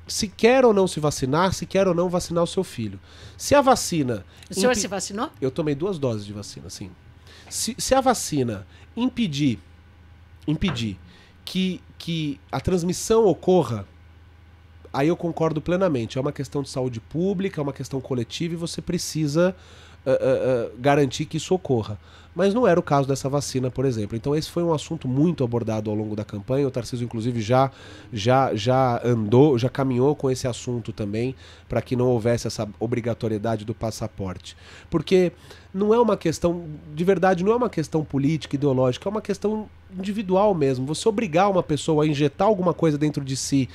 se quer ou não se vacinar, se quer ou não vacinar o seu filho. Se a vacina... O senhor se vacinou? Eu tomei 2 doses de vacina, sim. Se a vacina impedir que a transmissão ocorra, aí eu concordo plenamente. É uma questão de saúde pública, é uma questão coletiva e você precisa garantir que isso ocorra. Mas não era o caso dessa vacina, por exemplo. Então esse foi um assunto muito abordado ao longo da campanha. O Tarcísio, inclusive, já caminhou com esse assunto também, para que não houvesse essa obrigatoriedade do passaporte. Porque não é uma questão, de verdade, não é uma questão política, ideológica, é uma questão individual mesmo. Você obrigar uma pessoa a injetar alguma coisa dentro de si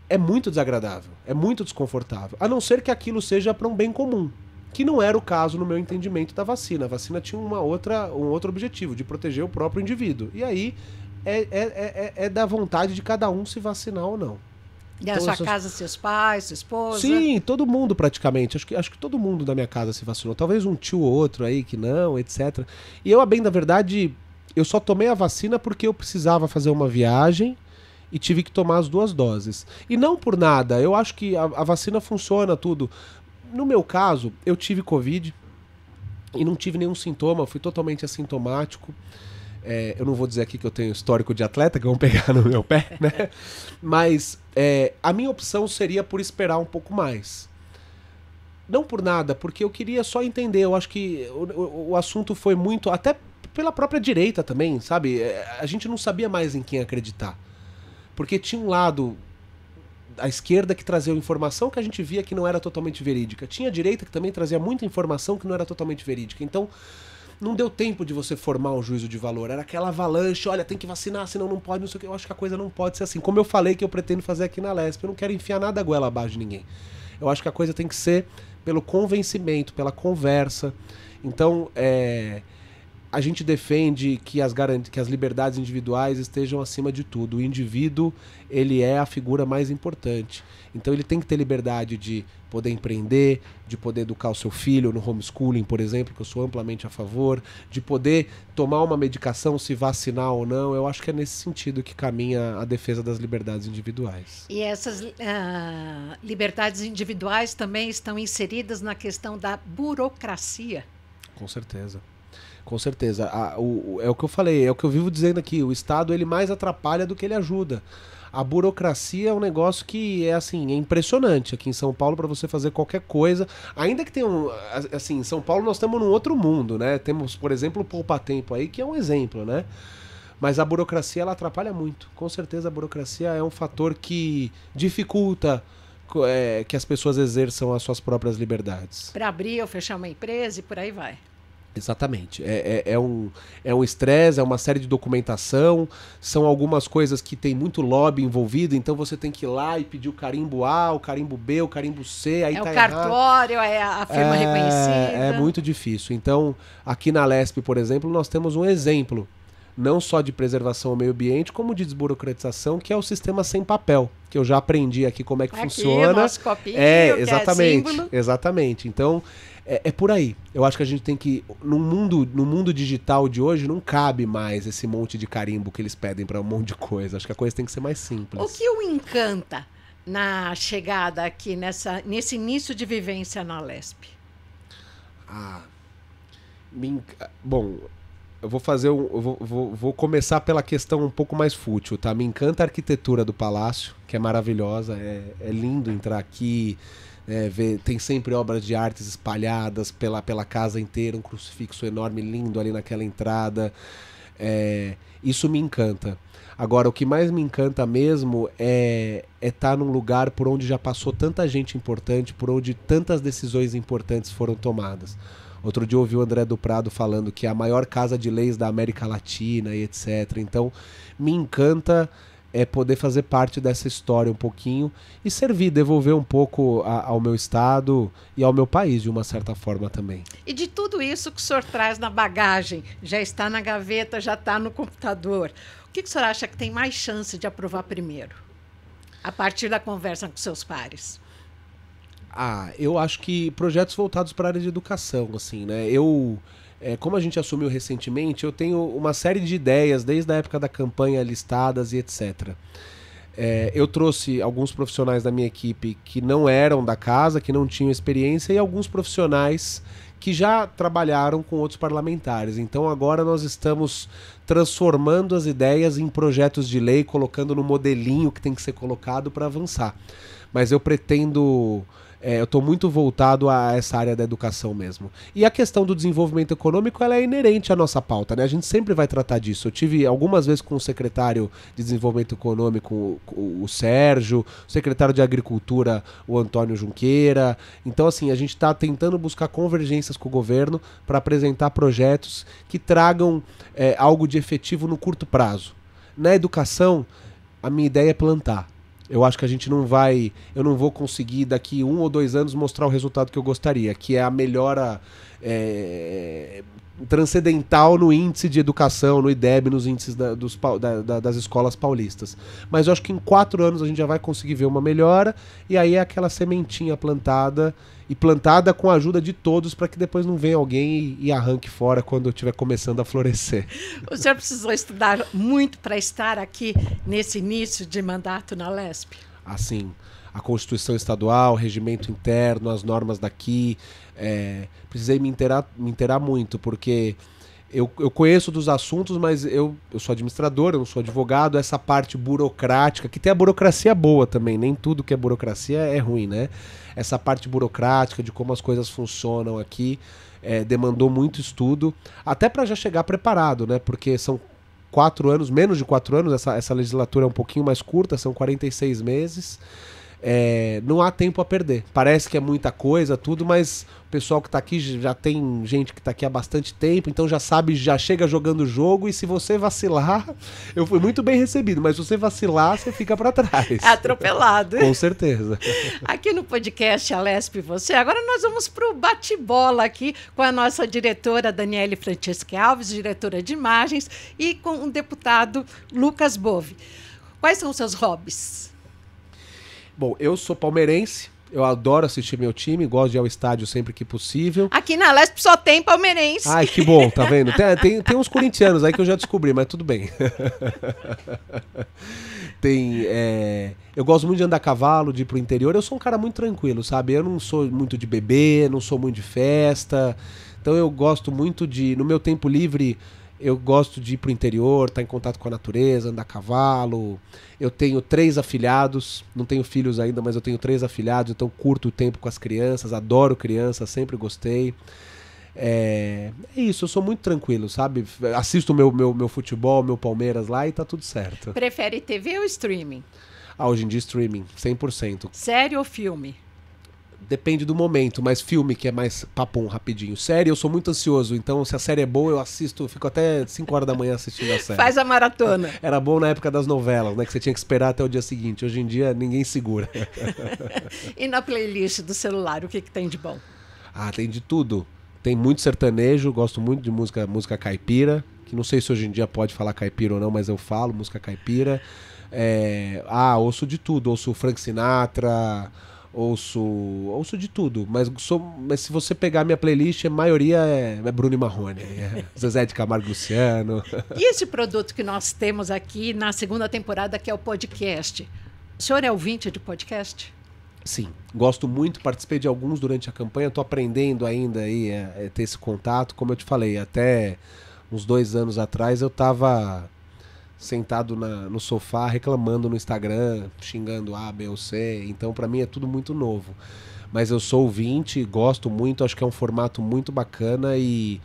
é muito desagradável, é muito desconfortável. A não ser que aquilo seja para um bem comum. Que não era o caso no meu entendimento da vacina. A vacina tinha um outro objetivo, de proteger o próprio indivíduo. E aí é da vontade de cada um se vacinar ou não. E na sua casa, seus pais, sua esposa? Sim, todo mundo praticamente. Acho que todo mundo da minha casa se vacinou. Talvez um tio ou outro aí que não, etc. E eu, a bem da verdade, eu só tomei a vacina porque eu precisava fazer uma viagem e tive que tomar as 2 doses. E não por nada. Eu acho que a vacina funciona tudo. No meu caso, eu tive Covid e não tive nenhum sintoma, fui totalmente assintomático. Eu não vou dizer aqui que eu tenho histórico de atleta, que vão pegar no meu pé, né? Mas a minha opção seria por esperar um pouco mais. Não por nada, porque eu queria só entender. Eu acho que o assunto foi muito... Até pela própria direita também, sabe? A gente não sabia mais em quem acreditar. Porque tinha um lado... a esquerda que trazia informação que a gente via que não era totalmente verídica. Tinha a direita que também trazia muita informação que não era totalmente verídica. Então, não deu tempo de você formar um juízo de valor. Era aquela avalanche, olha, tem que vacinar, senão não pode, não sei o que. Eu acho que a coisa não pode ser assim. Como eu falei que eu pretendo fazer aqui na Lesp, eu não quero enfiar nada a goela abaixo de ninguém. Eu acho que a coisa tem que ser pelo convencimento, pela conversa. Então, a gente defende que as liberdades individuais estejam acima de tudo. O indivíduo, ele é a figura mais importante. Então ele tem que ter liberdade de poder empreender, de poder educar o seu filho no homeschooling, por exemplo, que eu sou amplamente a favor, de poder tomar uma medicação, se vacinar ou não. Eu acho que é nesse sentido que caminha a defesa das liberdades individuais. E essas liberdades individuais também estão inseridas na questão da burocracia. Com certeza. Com certeza. É o que eu falei, é o que eu vivo dizendo aqui. O Estado, ele mais atrapalha do que ele ajuda. A burocracia é um negócio que é impressionante aqui em São Paulo para você fazer qualquer coisa. Ainda que tenha em São Paulo nós estamos num outro mundo, né? Temos, por exemplo, o Poupa Tempo aí, que é um exemplo, né? Mas a burocracia, ela atrapalha muito. Com certeza a burocracia é um fator que dificulta que as pessoas exerçam as suas próprias liberdades. Para abrir ou fechar uma empresa e por aí vai. Exatamente. É um estresse, é uma série de documentação, são algumas coisas que tem muito lobby envolvido, então você tem que ir lá e pedir o carimbo A, o carimbo B, o carimbo C, aí É tá o errado. cartório, é a firma reconhecida. É muito difícil. Então, aqui na Lesp, por exemplo, nós temos um exemplo, não só de preservação ao meio ambiente, como de desburocratização, que é o sistema sem papel, que eu já aprendi aqui como é que funciona. Nosso copinho, exatamente, que é símbolo. exatamente. Então, é por aí. Eu acho que a gente tem que, no mundo digital de hoje, não cabe mais esse monte de carimbo que eles pedem para um monte de coisa. Acho que a coisa tem que ser mais simples. O que o encanta na chegada aqui, nesse início de vivência na Lesp? Bom, eu vou fazer vou começar pela questão um pouco mais fútil, tá? Me encanta a arquitetura do palácio, que é maravilhosa, é lindo entrar aqui, tem sempre obras de artes espalhadas pela casa inteira, um crucifixo enorme, lindo ali naquela entrada. Isso me encanta. Agora, o que mais me encanta mesmo é estar num lugar por onde já passou tanta gente importante, por onde tantas decisões importantes foram tomadas. Outro dia eu ouvi o André do Prado falando que é a maior casa de leis da América Latina e etc. Então, me encanta poder fazer parte dessa história um pouquinho e servir, devolver um pouco ao meu estado e ao meu país, de uma certa forma também. E de tudo isso que o senhor traz na bagagem, já está na gaveta, já está no computador, o que o senhor acha que tem mais chance de aprovar primeiro, a partir da conversa com seus pares? Eu acho que projetos voltados para a área de educação, assim, né? Como a gente assumiu recentemente, eu tenho uma série de ideias, desde a época da campanha listadas e etc. Eu trouxe alguns profissionais da minha equipe que não eram da casa, que não tinham experiência, e alguns profissionais que já trabalharam com outros parlamentares. Então agora nós estamos transformando as ideias em projetos de lei, colocando no modelinho que tem que ser colocado para avançar. Mas eu pretendo... eu estou muito voltado a essa área da educação mesmo. E a questão do desenvolvimento econômico, ela é inerente à nossa pauta, né? A gente sempre vai tratar disso. Eu tive algumas vezes com o secretário de Desenvolvimento Econômico, o Sérgio, o secretário de Agricultura, o Antônio Junqueira. Então, assim, a gente está tentando buscar convergências com o governo para apresentar projetos que tragam algo de efetivo no curto prazo. Na educação, a minha ideia é plantar. Eu acho que a gente eu não vou conseguir daqui 1 ou 2 anos mostrar o resultado que eu gostaria, que é a melhora transcendental no índice de educação, no IDEB, nos índices das escolas paulistas. Mas eu acho que em 4 anos a gente já vai conseguir ver uma melhora, e aí é aquela sementinha plantada, e plantada com a ajuda de todos, para que depois não venha alguém e arranque fora quando eu estiver começando a florescer. O senhor precisou estudar muito para estar aqui nesse início de mandato na Lesp? Assim, a Constituição Estadual, o regimento interno, as normas daqui. Precisei me inteirar muito, porque eu conheço dos assuntos, mas eu sou administrador, eu não sou advogado. Essa parte burocrática, que tem a burocracia boa também, nem tudo que é burocracia é ruim, né? Essa parte burocrática de como as coisas funcionam aqui demandou muito estudo, até para já chegar preparado, né? Porque são 4 anos, menos de 4 anos, essa legislatura é um pouquinho mais curta, são 46 meses. Não há tempo a perder. Parece que é muita coisa, tudo, mas o pessoal que está aqui, já tem gente que está aqui há bastante tempo, então já sabe, já chega jogando o jogo, e se você vacilar, eu fui muito bem recebido, mas se você vacilar, você fica para trás. É atropelado. Com certeza. Aqui no podcast A Lesp e Você, agora nós vamos para o bate-bola aqui com a nossa diretora Daniele Franceschi Alves, diretora de imagens, e com o deputado Lucas Bove. Quais são os seus hobbies? Bom, eu sou palmeirense, eu adoro assistir meu time, gosto de ir ao estádio sempre que possível. Aqui na Lesp só tem palmeirense. Ai, que bom, tá vendo? Tem uns corintianos aí que eu já descobri, mas tudo bem. Eu gosto muito de andar a cavalo, de ir pro interior. Eu sou um cara muito tranquilo, sabe? Eu não sou muito de beber, não sou muito de festa. Então eu gosto muito no meu tempo livre, eu gosto de ir pro interior, estar em contato com a natureza, andar a cavalo. Eu tenho 3 afilhados, não tenho filhos ainda, mas eu tenho 3 afilhados, então curto o tempo com as crianças, adoro crianças, sempre gostei. É isso, eu sou muito tranquilo, sabe? Assisto meu futebol, meu Palmeiras lá, e tá tudo certo. Prefere TV ou streaming? Hoje em dia streaming, 100%. Série ou filme? Depende do momento, mas filme que é mais papum, rapidinho. Série, eu sou muito ansioso, então se a série é boa, eu assisto, fico até 5 horas da manhã assistindo a série. Faz a maratona. Era bom na época das novelas, né? Que você tinha que esperar até o dia seguinte. Hoje em dia, ninguém segura. E na playlist do celular, o que tem de bom? Ah, tem de tudo. Tem muito sertanejo, gosto muito de música caipira, que não sei se hoje em dia pode falar caipira ou não, mas eu falo música caipira. Ouço de tudo, ouço Frank Sinatra, ouço de tudo, mas se você pegar minha playlist, a maioria é Bruno e Marrone, Zezé de Camargo e Luciano. E esse produto que nós temos aqui na segunda temporada, que é o podcast, o senhor é ouvinte de podcast? Sim, gosto muito, participei de alguns durante a campanha, estou aprendendo ainda aí a ter esse contato, como eu te falei, até uns 2 anos atrás eu estava sentado no sofá, reclamando no Instagram, xingando A, B ou C, então pra mim é tudo muito novo. Mas eu sou ouvinte, gosto muito, acho que é um formato muito bacana e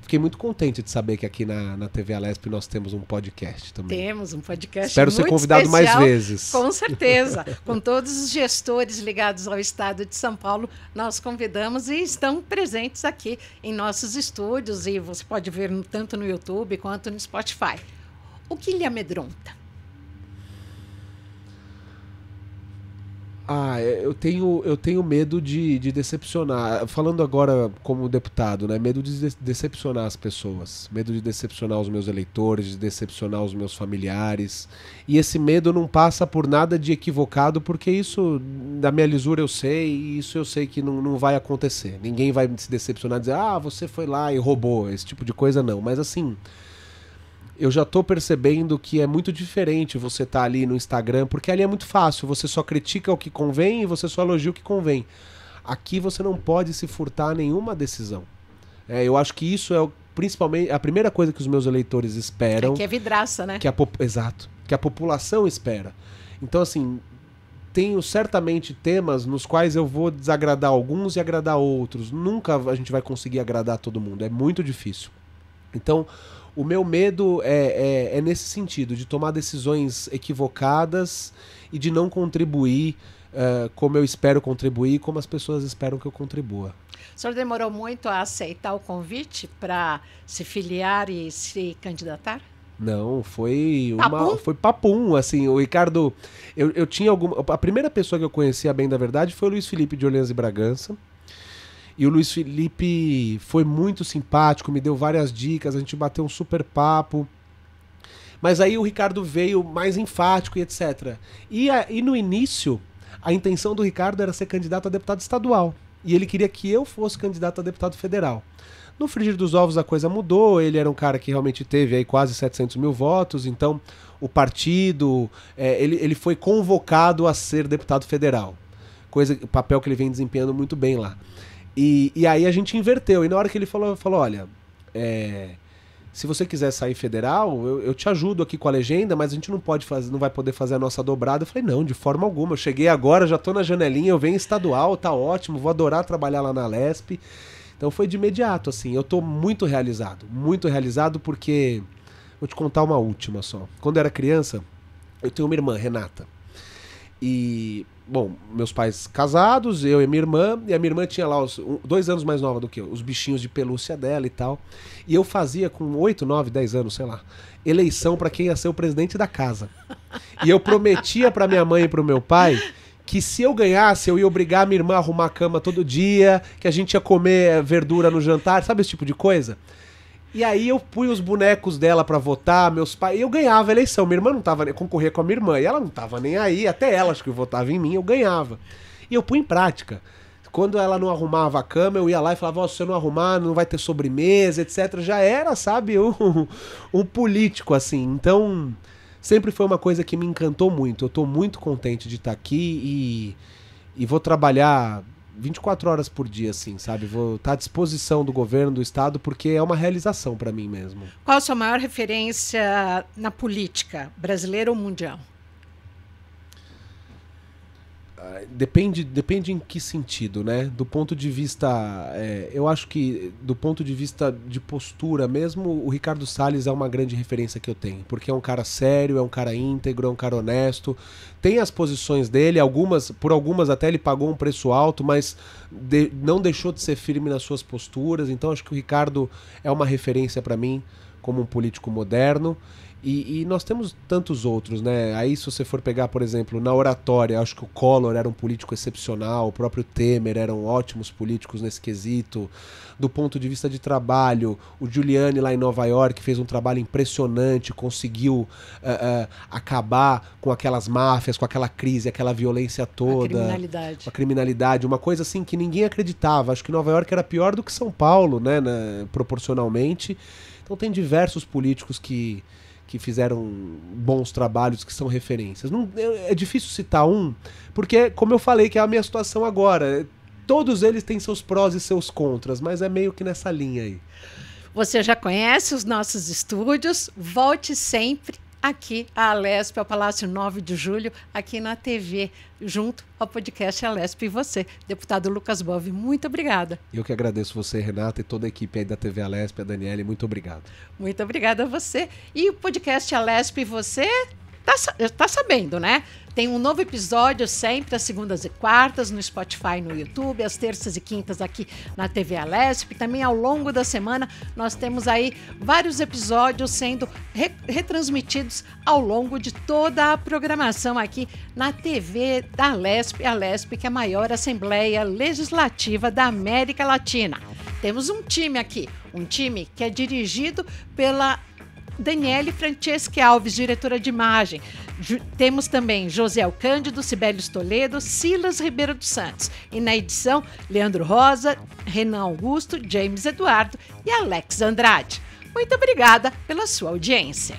fiquei muito contente de saber que aqui na TV Alesp nós temos um podcast também. Temos um podcast. Espero muito ser convidado especial, mais vezes. Com certeza. Com todos os gestores ligados ao estado de São Paulo, nós convidamos e estão presentes aqui em nossos estúdios e você pode ver tanto no YouTube quanto no Spotify. O que lhe amedronta? Eu tenho medo de decepcionar. Falando agora como deputado, né? Medo de decepcionar as pessoas. Medo de decepcionar os meus eleitores, de decepcionar os meus familiares. E esse medo não passa por nada de equivocado, porque isso, da minha lisura eu sei, e isso eu sei que não vai acontecer. Ninguém vai se decepcionar e dizer, você foi lá e roubou. Esse tipo de coisa não. Mas assim, eu já tô percebendo que é muito diferente você tá ali no Instagram, porque ali é muito fácil, você só critica o que convém e você só elogia o que convém. Aqui você não pode se furtar a nenhuma decisão. Eu acho que isso é principalmente a primeira coisa que os meus eleitores esperam. Que é vidraça, né? Exato. Que a população espera. Então, assim, tenho certamente temas nos quais eu vou desagradar alguns e agradar outros. Nunca a gente vai conseguir agradar todo mundo, é muito difícil. Então, o meu medo é nesse sentido, de tomar decisões equivocadas e de não contribuir como eu espero contribuir, como as pessoas esperam que eu contribua. O senhor demorou muito a aceitar o convite para se filiar e se candidatar? Não, foi papum, assim, o Ricardo, eu tinha a primeira pessoa que eu conhecia bem da verdade foi o Luiz Felipe de Orleans e Bragança. E o Luiz Felipe foi muito simpático, me deu várias dicas, a gente bateu um super papo. Mas aí o Ricardo veio mais enfático e etc. E no início, a intenção do Ricardo era ser candidato a deputado estadual. E ele queria que eu fosse candidato a deputado federal. No frigir dos ovos a coisa mudou, ele era um cara que realmente teve aí quase 700 mil votos, então o partido, ele foi convocado a ser deputado federal. Papel que ele vem desempenhando muito bem lá. E aí a gente inverteu. E na hora que ele falou olha, se você quiser sair federal, eu te ajudo aqui com a legenda, mas a gente não vai poder fazer a nossa dobrada. Eu falei, não, de forma alguma. Eu cheguei agora, já tô na janelinha, eu venho estadual, tá ótimo, vou adorar trabalhar lá na Alesp. Então foi de imediato, assim. Eu tô muito realizado porque... Vou te contar uma última só. Quando eu era criança, eu tenho uma irmã, Renata. E... Bom, meus pais casados, eu e minha irmã tinha lá 2 anos mais nova do que eu, os bichinhos de pelúcia dela e tal. E eu fazia com 8, 9, 10 anos, sei lá, eleição pra quem ia ser o presidente da casa. E eu prometia pra minha mãe e pro meu pai que se eu ganhasse, eu ia obrigar a minha irmã a arrumar a cama todo dia, que a gente ia comer verdura no jantar, sabe esse tipo de coisa? E aí eu pus os bonecos dela pra votar, meus pais, e eu ganhava a eleição. Minha irmã não tava, eu concorria com a minha irmã, e ela não tava nem aí, até ela acho que votava em mim, eu ganhava. E eu pus em prática. Quando ela não arrumava a cama, eu ia lá e falava, se você não arrumar, não vai ter sobremesa, etc. Já era, sabe, um político, assim. Então, sempre foi uma coisa que me encantou muito. Eu tô muito contente de estar aqui e vou trabalhar 24 horas por dia, assim, sabe? Vou estar à disposição do governo, do estado, porque é uma realização para mim mesmo. Qual a sua maior referência na política, brasileira ou mundial? Depende em que sentido, né? Do ponto de vista... eu acho que do ponto de vista de postura mesmo, o Ricardo Salles é uma grande referência que eu tenho. Porque é um cara sério, é um cara íntegro, é um cara honesto. Tem as posições dele, por algumas até ele pagou um preço alto, mas não deixou de ser firme nas suas posturas. Então acho que o Ricardo é uma referência para mim como um político moderno. E nós temos tantos outros, né? Aí se você for pegar, por exemplo, na oratória, acho que o Collor era um político excepcional, o próprio Temer eram ótimos políticos nesse quesito. Do ponto de vista de trabalho, o Giuliani lá em Nova York fez um trabalho impressionante, conseguiu acabar com aquelas máfias, com aquela crise, aquela violência toda. A criminalidade, uma coisa assim que ninguém acreditava. Acho que Nova York era pior do que São Paulo, né, proporcionalmente. Então tem diversos políticos que fizeram bons trabalhos, que são referências. É difícil citar um, porque, como eu falei, que é a minha situação agora. Todos eles têm seus prós e seus contras, mas é meio que nessa linha aí. Você já conhece os nossos estúdios, volte sempre aqui à Alesp, ao Palácio 9 de Julho, aqui na TV, junto ao podcast Alesp e você. Deputado Lucas Bove, muito obrigada. Eu que agradeço você, Renata, e toda a equipe aí da TV Alesp, a Daniele, muito obrigado. Muito obrigada a você. E o podcast Alesp e você, tá sabendo, né? Tem um novo episódio sempre às segundas e quartas no Spotify e no YouTube, às terças e quintas aqui na TV Alesp. Também ao longo da semana nós temos aí vários episódios sendo retransmitidos ao longo de toda a programação aqui na TV da Alesp, a Alesp, que é a maior Assembleia Legislativa da América Latina. Temos um time aqui, um time que é dirigido pela Daniele Franceschi Alves, diretora de imagem. Temos também José Cândido, Sibelius Toledo, Silas Ribeiro dos Santos. E na edição, Leandro Rosa, Renan Augusto, James Eduardo e Alex Andrade. Muito obrigada pela sua audiência.